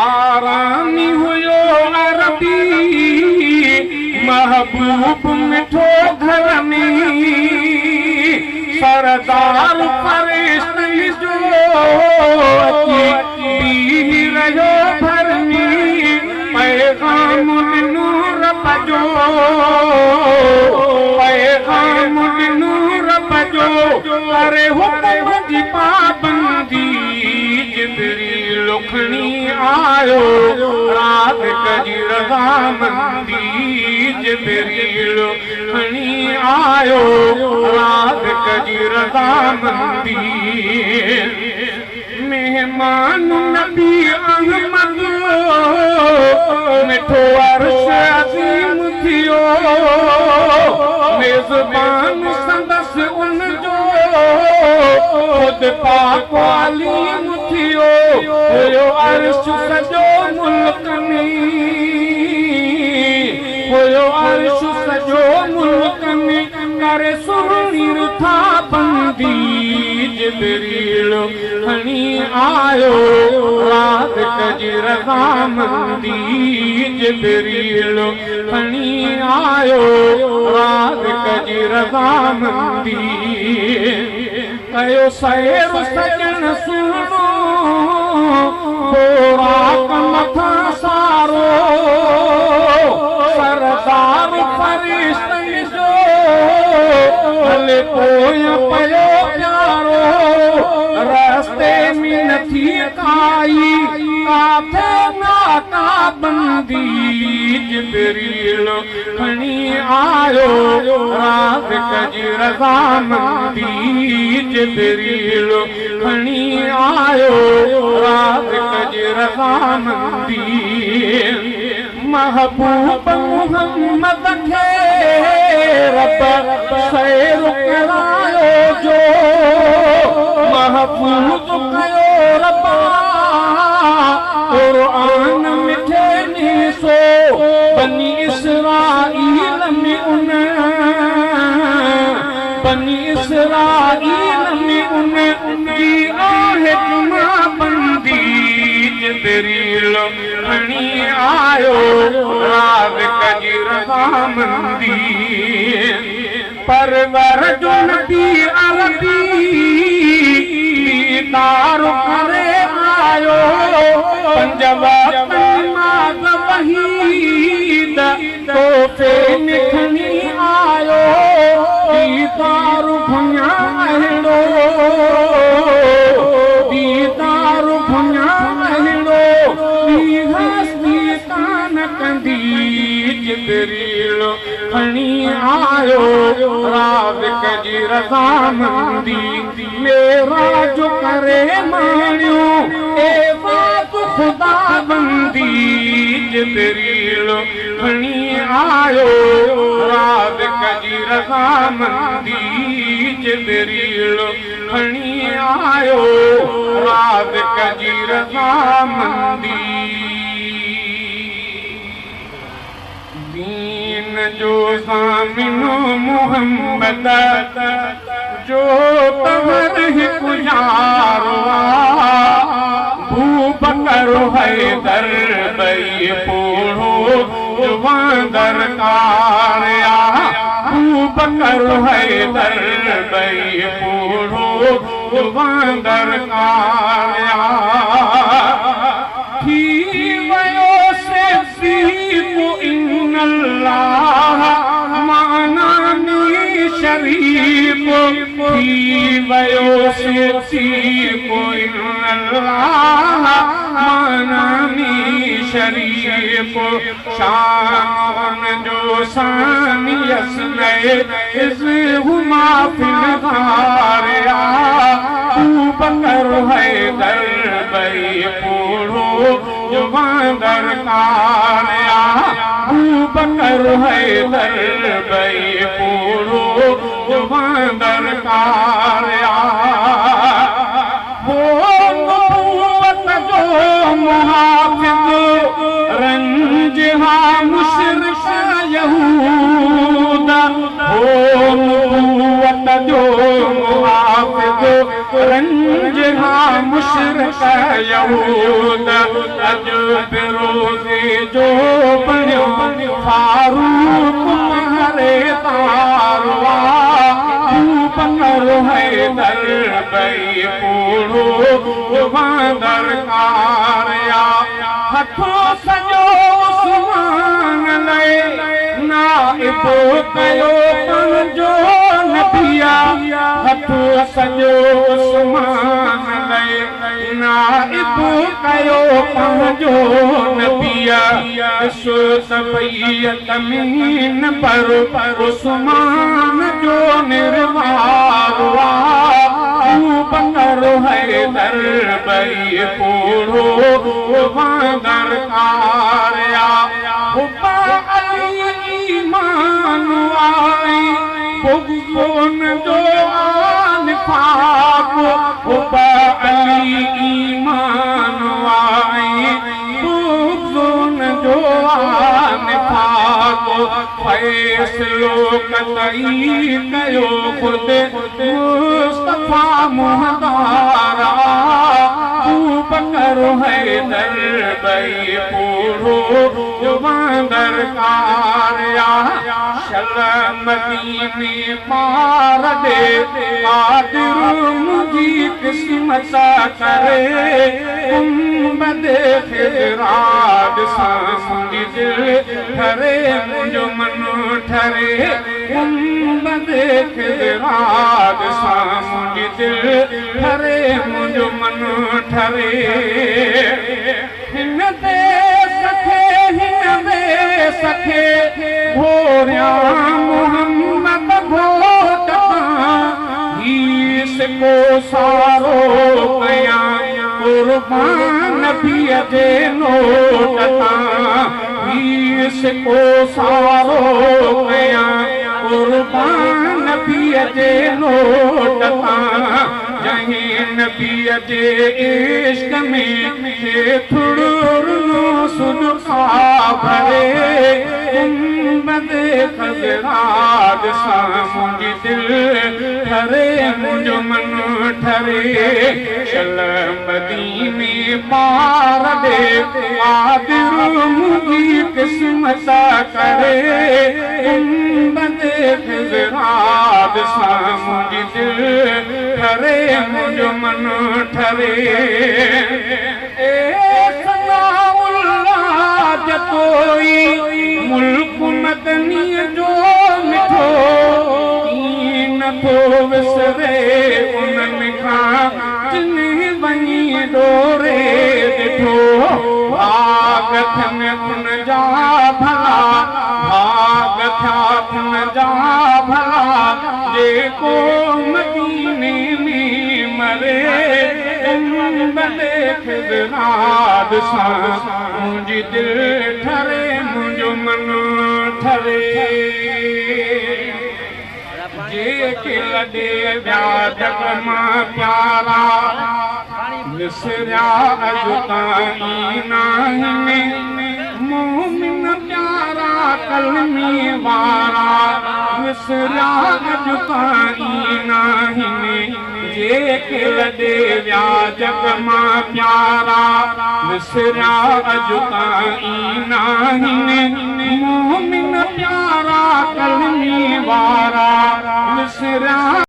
आरामी हुयो अरबी महबूब मिठो घर में सरदार फरिश्ते जो अची पी रहियो भर में पैगाम नूर पजो पैगाम नूर पजो अरे हुक्म जी पाबंदी जिब्रील खणी आयो रात कजी रज़ामंदी जिब्रील खणी आयो रात कजी रज़ामंदी मेहमान नबी अहमद मिठो अर्श अज़ीम थियो मेज़बान संदस उन जो खुद पाक अलीम थियो हुयो अर्श सजो मुल्क में हुयो अर्श सजो मुल्क में करे सुरनी रुथा बंदी जिब्रील खणी आयो रात कजी रज़ामंदी जिब्रील खणी आयो रात कजी रज़ामंदी कयो सैर सजन सुनो रात मथा सारो सरदार फरिश्ते जो हले पोया पयो प्यारो रास्ते में नथी काई काथे नाका बंदी जिब्रील खणी आयो रात कजी रज़ामंदी जिब्रील खणी आयो रात कजी रज़ामंदी महबूब मुहम्मद खे रब सैर करायो जो महफूज़ कयो रब्बा क़ुरान मिठे निसो बनी इसराईल में उन बनी इसराईल में उन की आहे जुमाबंदी जिब्रील खणी आयो रात कजी रज़ामंदी परवर जो नबी अरबी दीदार करे आयो पंज वक्त नमाज़ वहीद तोहफ़े में खणी आयो दीदार भुञा अहिड़ो दीदार भुञा अहिड़ो हस्ती कान कंदी जिब्रील खणी आयो रात कजी रज़ामंदी मेरा जो करे माण्यो ए बात खुदा बंदी जिब्रील खणी आयो रात कजी रज़ामंदी जिब्रील खणी आयो रात कजी रज़ामंदी दीन जो सामिनो मुहम्मद जो तवर हिकु यारो बूबकर हैदर बई पोढ़ो जुवां दरकारिया बूबकर हैदर बई पोढ़ो जुवां दरकारिया थी वयो से को इन्नल्लाह मानानी शरीफ थी वयो से को इन्नल्लाह मानानी शरीफ शान जो सानी यसने इस हुमा फिल गारिया बूबकर हैदर बई पोढ़ो जुवां दरकारिया बूबकर हैदर बई पोढ़ो जुवां दरकारिया वो नबूवत जो मुहाफिज़ रंजहा मुशरिक यहूद वो नबूवत जो मुहाफिज़ रंजहा मुशरिक यहूद अज बिरोज़े जो बणियो फारूक पहरेदार बकर हैदर बई पूरो दरकार या हथो सजो उस्मान लए नाइब कयो पंहिंजो नबिया हथो सजो उस्मान लए नाइब कयो पंहिंजो नबिया ॾिसो तबीयत मीन पर उस्मान जो निर्वार बकर हैदर बई पूरो दरकार या हुब्बा अली ईमान आई बुग़्ज़ोन जो आन पाक हुब्बा अली ईमान आई बुग़्ज़ोन जो आन पाक फैसलो कतई कयो खुद मुस्तफा मुहदारा बकर हैदर बई पूरो दरकार या शल मदीने पार दे आदिर मुझी किस्मत करे गुंबद खिराद सामुंडी दिल ठरे मुंहिंजो मन ठरे गुंबद खिराद सामुंडी दिल ठरे मुंहिंजो मन ठरे हिन ते सखे भोरिया मोहम्मद भोटा हीस को सारो कया कुर्बान नबीअ जे नोटता हीस को सारो कया कुर्बान नबीअ जे नोटता जहीं नबीअ जे इश्क में थोड़ो सुदका भरे गुंबद खजरात सामुंडी दिल ठरे मुंहिंजो मन ठरे चल मदीने पार दे आदिर मुंहिंजी किस्मत करे गुंबद खजरात सामुंडी दिल ठरे मुंहिंजो मन ठरे जतोई मुल्क मदनी जो मिठो नथो विसरे उन्हनि खां जिन्हें वञी डोरे ॾिठो भाग थियनि खुन जा भला भाग थिया खुन जा भला जेको मदीने में मरे खिदराद सां मुंहिंजी दिल ठरे मुंहिंजो मन ठरे जेके लॾे विया जग मां प्यारा विसरिया अॼु ताईं नाहिनि मोमिन प्यारा कलमी वारा विसरिया अॼु ताईं नाहिनि जेके लॾे विया जग मां प्यारा विसरिया अॼु ताईं नाहिनि मोमिन प्यारा कलमी वारा विसरिया